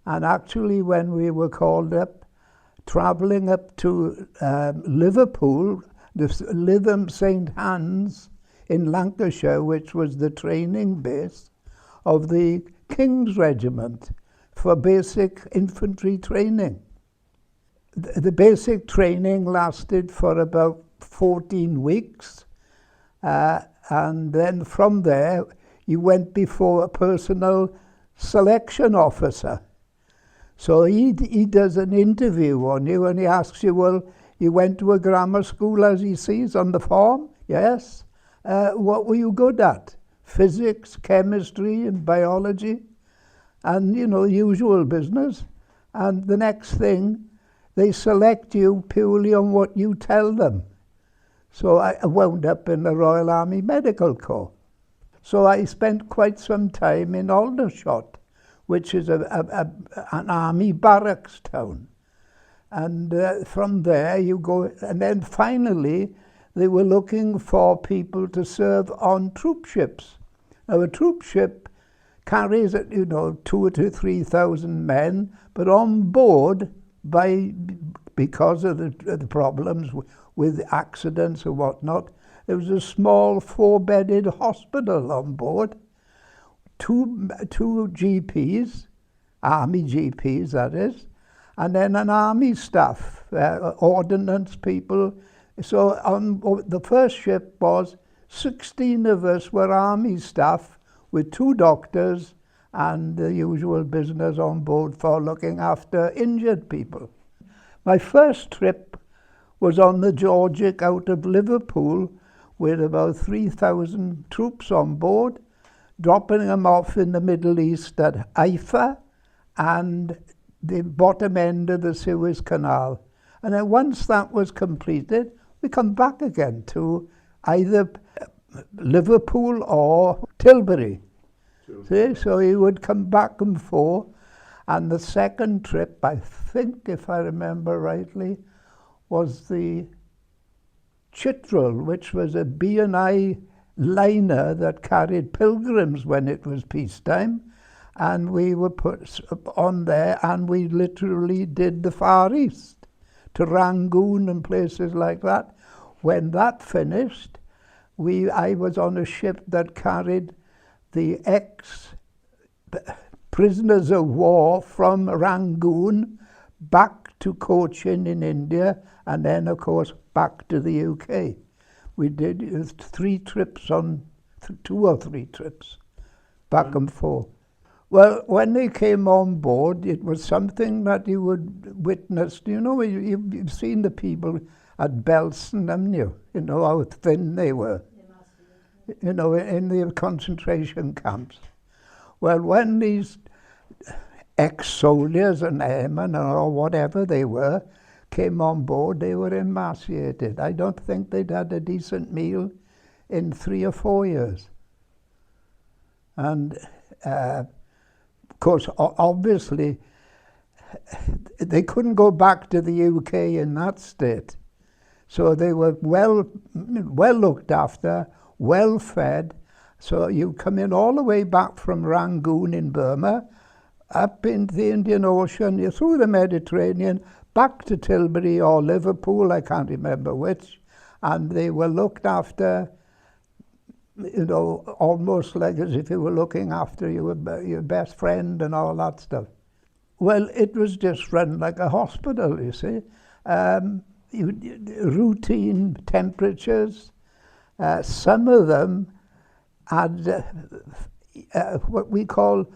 And actually, when we were called up, travelling up to Liverpool, the Lytham St. Anne's in Lancashire, which was the training base of the King's Regiment for basic infantry training. The basic training lasted for about 14 weeks, and then from there you went before a personal selection officer. So he does an interview on you, and he asks you, well, you went to a grammar school as he sees on the form? Yes. What were you good at? Physics, chemistry, and biology, and usual business. And the next thing, they select you purely on what you tell them. So I wound up in the Royal Army Medical Corps. So I spent quite some time in Aldershot, which is an army barracks town. And from there you go, and then finally they were looking for people to serve on troop ships. Now a troop ship carries 2,000 to 3,000 men, but on board, because of the problems with accidents and whatnot, there was a small 4-bedded hospital on board. Two GPs, army GPs that is, and then an army staff, ordnance people. So on the first ship was 16 of us were army staff with 2 doctors and the usual business on board for looking after injured people. My first trip was on the Georgic out of Liverpool with about 3,000 troops on board, dropping them off in the Middle East at Haifa and the bottom end of the Suez Canal. And then once that was completed, we come back again to either Liverpool or Tilbury. See? So he would come back and forth. And the second trip, I think, if I remember rightly, was the Chitral, which was a B&I liner that carried pilgrims when it was peacetime, and we were put on there, and we literally did the Far East to Rangoon and places like that. When that finished, I was on a ship that carried the ex-prisoners of war from Rangoon back to Cochin in India, and then of course back to the UK. We did 3 trips 2 or 3 trips, back and forth. Well, when they came on board, it was something that you would witness. You've seen the people at Belsen, haven't you? You know how thin they were. In the concentration camps. Well, when these ex-soldiers and airmen or whatever they were came on board, they were emaciated. I don't think they'd had a decent meal in 3 or 4 years. And of course, obviously, they couldn't go back to the UK in that state. So they were well looked after, well fed. So you come in all the way back from Rangoon in Burma, up into the Indian Ocean, through the Mediterranean, back to Tilbury or Liverpool, I can't remember which, and they were looked after, almost like as if you were looking after your best friend and all that stuff. Well, it was just run like a hospital, you see. Routine temperatures. Some of them had what we call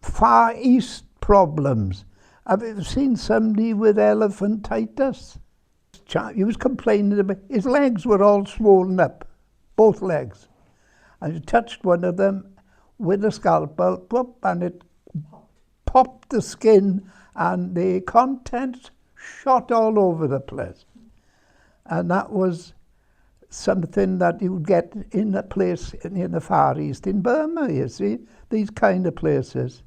Far East problems. Have you seen somebody with elephantitis? He was complaining about his legs were all swollen up, both legs. And he touched one of them with a scalpel, whoop, and it popped the skin, and the contents shot all over the place. And that was something that you get in a place in the Far East, in Burma, you see, these kind of places.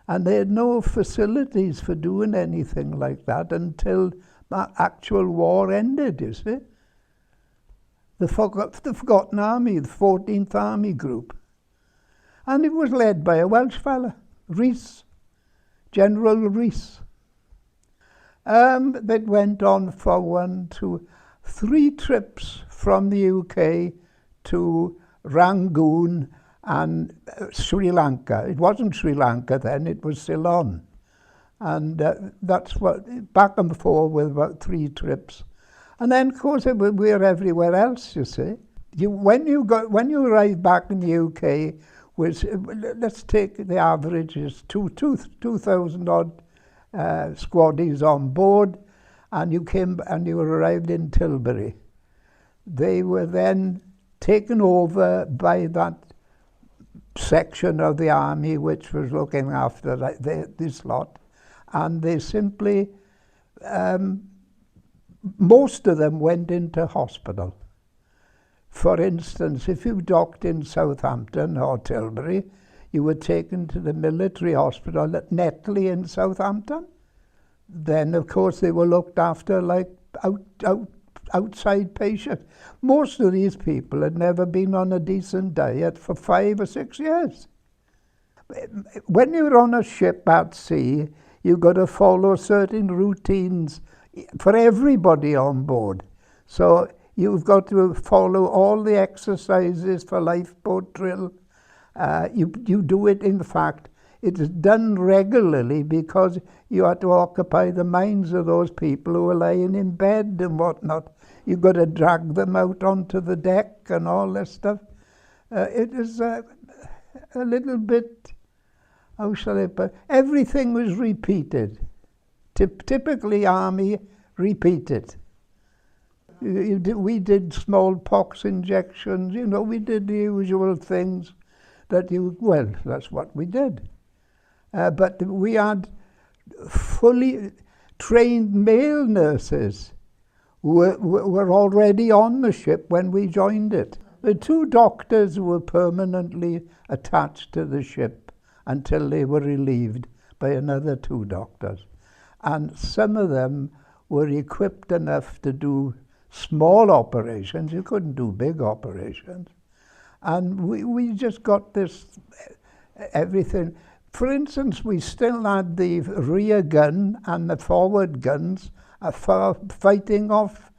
And they had no facilities for doing anything like that until that actual war ended, you see. The Forgotten Army, the 14th Army Group. And it was led by a Welsh fella, Rhys. General Rees. That went on for 1, 2, 3 trips from the UK to Rangoon and Sri Lanka. It wasn't Sri Lanka then, it was Ceylon. And that's what, back and forth with about 3 trips. And then, of course, we're everywhere else, you see. When you arrive back in the UK, which, let's take the average is 2,000 odd squaddies on board, and you arrived in Tilbury. They were then taken over by that section of the army which was looking after this lot, and they simply, most of them went into hospital. For instance, if you docked in Southampton or Tilbury, you were taken to the military hospital at Netley in Southampton. Then, of course, they were looked after like outside patients. Most of these people had never been on a decent diet for 5 or 6 years. When you're on a ship at sea, you've got to follow certain routines for everybody on board. So you've got to follow all the exercises for lifeboat drill. You do it, in fact, it is done regularly because you have to occupy the minds of those people who are lying in bed and whatnot. You've got to drag them out onto the deck and all this stuff. It is a little bit, how shall I put it? Everything was repeated. Typically army repeated. We did smallpox injections, you know, we did the usual things well, that's what we did. But we had fully trained male nurses who were already on the ship when we joined it. The 2 doctors were permanently attached to the ship until they were relieved by another 2 doctors. And some of them were equipped enough to do small operations. You couldn't do big operations. And we just got this, everything. For instance, we still had the rear gun and the forward guns for fighting off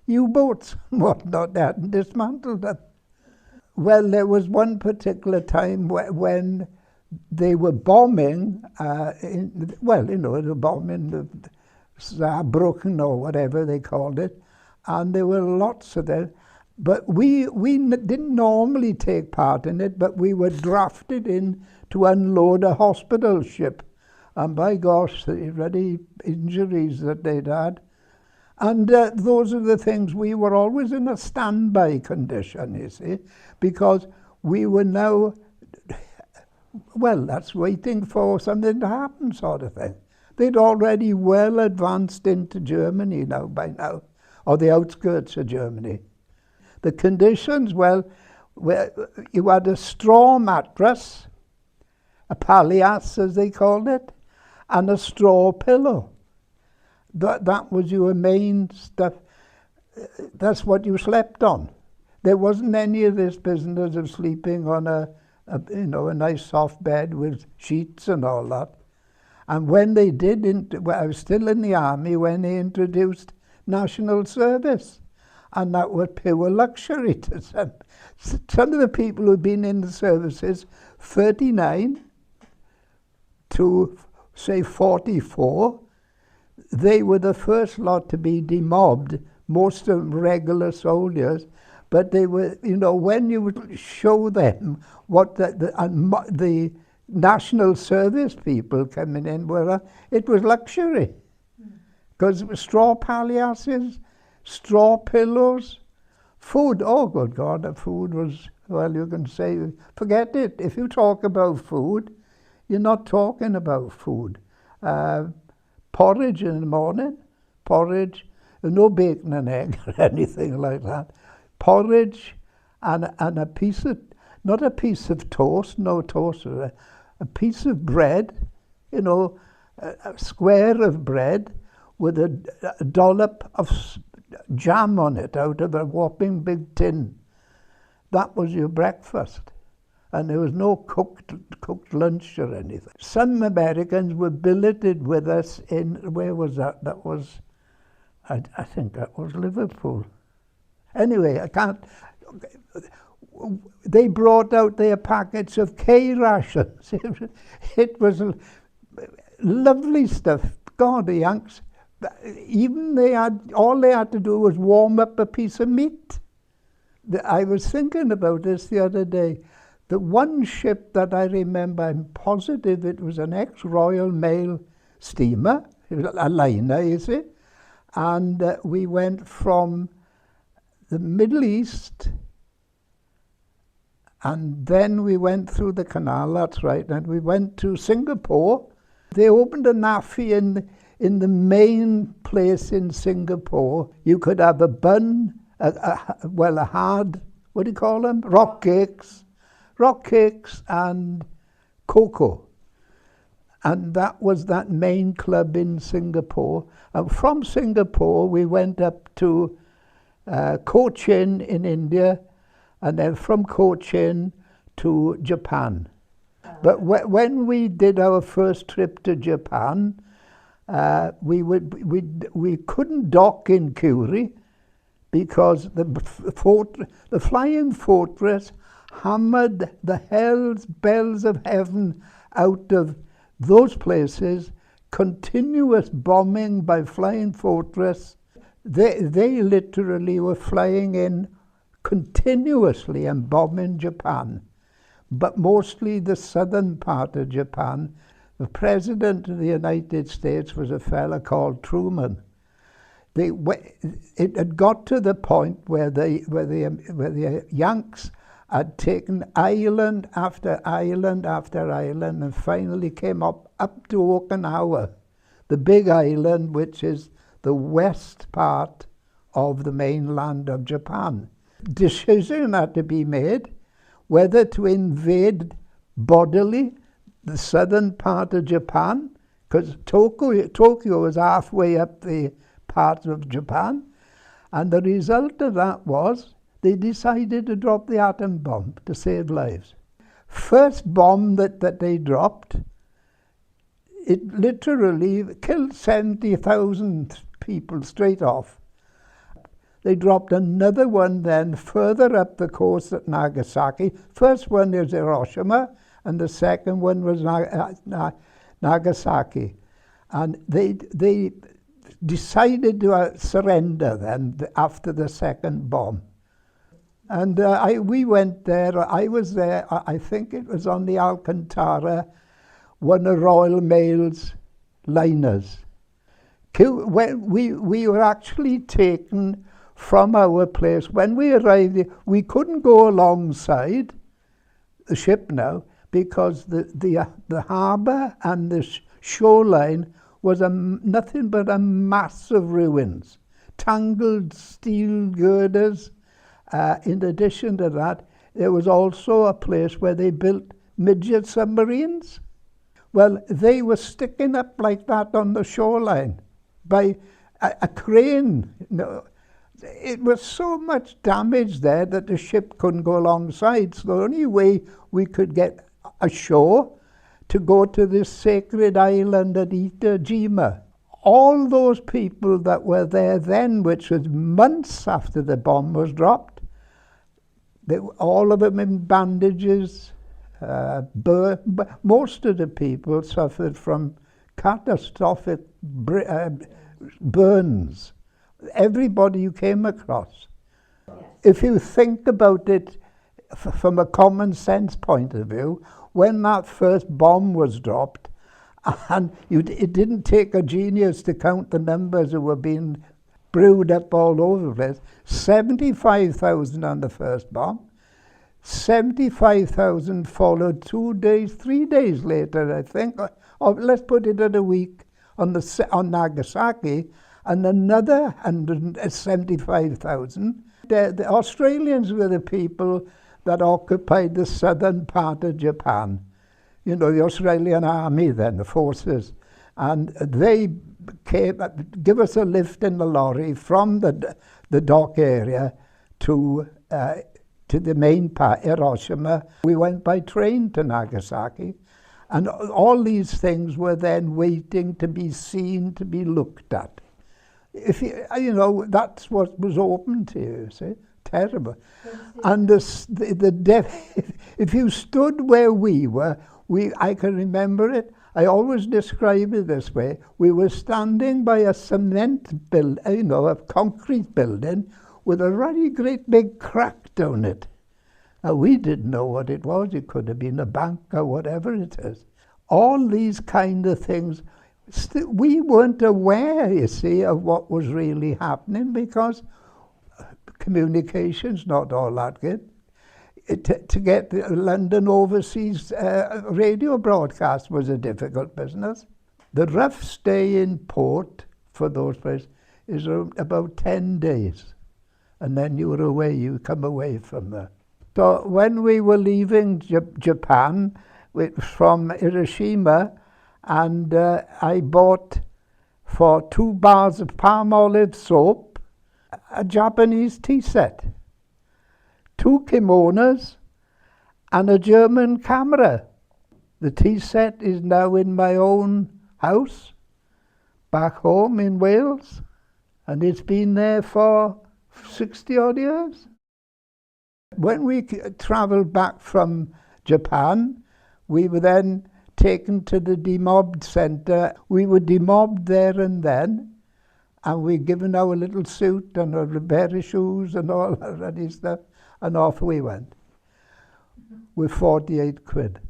U-boats and whatnot. They hadn't dismantled them. Well, there was one particular time when they were bombing, they were bombing the Saarbrücken or whatever they called it, and there were lots of them. But we didn't normally take part in it, but we were drafted in to unload a hospital ship. And by gosh, the bloody injuries that they'd had. And those are the things, we were always in a standby condition, you see, because we were now, well, that's waiting for something to happen sort of thing. They'd already well advanced into Germany by now, or the outskirts of Germany. The conditions, well, you had a straw mattress, a palliasse as they called it, and a straw pillow. That was your main stuff. That's what you slept on. There wasn't any of this business of sleeping on a nice soft bed with sheets and all that. And when they did, I was still in the army when they introduced national service. And that was pure luxury to some. Some of the people who'd been in the services, 39 to, say, 44, they were the first lot to be demobbed, most of them regular soldiers, but they were, when you would show them what the national service people coming in were, it was luxury. Because it was straw palliasses, straw pillows, food. Oh, good God, the food was, well, you can say, forget it. If you talk about food, you're not talking about food. Porridge in the morning, porridge, no bacon and egg or anything like that. Porridge and a piece of, not a piece of toast, no toast, a piece of bread, a square of bread with a dollop of jam on it out of a whopping big tin. That was your breakfast. and there was no cooked lunch or anything. Some Americans were billeted with us in, where was that? That was, I think that was Liverpool. Anyway, I can't, they brought out their packets of K rations. It was lovely stuff. God, the Yanks, even all they had to do was warm up a piece of meat. I was thinking about this the other day. The one ship that I remember, I'm positive it was an ex-Royal Mail steamer, it was a liner, you see, and we went from the Middle East, and then we went through the canal, that's right, and we went to Singapore. They opened a naffy in the main place in Singapore. You could have a bun, a hard, what do you call them? Rock cakes and cocoa. And that was that main club in Singapore. And from Singapore, we went up to Cochin in India, and then from Cochin to Japan. But when we did our first trip to Japan, we couldn't dock in Curie because the flying fortress hammered the bells of heaven out of those places. Continuous bombing by flying fortress. They literally were flying in continuously and bombing Japan, but mostly the southern part of Japan. The President of the United States was a fella called Truman. It had got to the point where the Yanks had taken island after island after island and finally came up to Okinawa, the big island which is the west part of the mainland of Japan. Decision had to be made whether to invade bodily the southern part of Japan, because Tokyo was halfway up the part of Japan, and the result of that was they decided to drop the atom bomb to save lives. First bomb that they dropped, it literally killed 70,000 people straight off. They dropped another one then further up the coast at Nagasaki. First one was Hiroshima, and the second one was Nagasaki. And they decided to surrender then after the second bomb. And we went there. I was there. I think it was on the Alcantara, one of Royal Mail's liners. When we were actually taken from our place. When we arrived there, we couldn't go alongside the ship now because the harbour and the shoreline was nothing but a mass of ruins, tangled steel girders. In addition to that, there was also a place where they built midget submarines. Well, they were sticking up like that on the shoreline by a crane. It was so much damage there that the ship couldn't go alongside. So the only way we could get ashore to go to this sacred island at Itajima. All those people that were there then, which was months after the bomb was dropped, all of them in bandages. Most of the people suffered from catastrophic burns. Everybody you came across. Yes. If you think about it from a common sense point of view, when that first bomb was dropped, and it didn't take a genius to count the numbers who were being brewed up all over the place. 75,000 on the first bomb. 75,000 followed 2 days, 3 days later, I think, or let's put it at a week on Nagasaki, and another 175,000. The Australians were the people that occupied the southern part of Japan. You know, the Australian Army then, the forces. And they came, give us a lift in the lorry from the dock area to to the main part, Hiroshima. We went by train to Nagasaki. And all these things were then waiting to be seen, to be looked at. If you know, that's what was open to you, see? Terrible. And if you stood where we were, I can remember it. I always describe it this way. We were standing by a cement building, you know, a concrete building with a really great big crack down it. Now, we didn't know what it was. It could have been a bank or whatever it is. All these kind of things, we weren't aware, you see, of what was really happening because communication's not all that good. To get the London overseas radio broadcast was a difficult business. The rough stay in port for those places is about 10 days. And then you were away, you come away from there. So when we were leaving Japan from Hiroshima, and I bought for 2 bars of palm olive soap, a Japanese tea set, 2 kimonos, and a German camera. The tea set is now in my own house, back home in Wales, and it's been there for 60 odd years. When we travelled back from Japan, we were then taken to the demobbed centre. We were demobbed there and then, and we given our little suit and our pair of shoes and all that ready stuff, and off we went with 48 quid.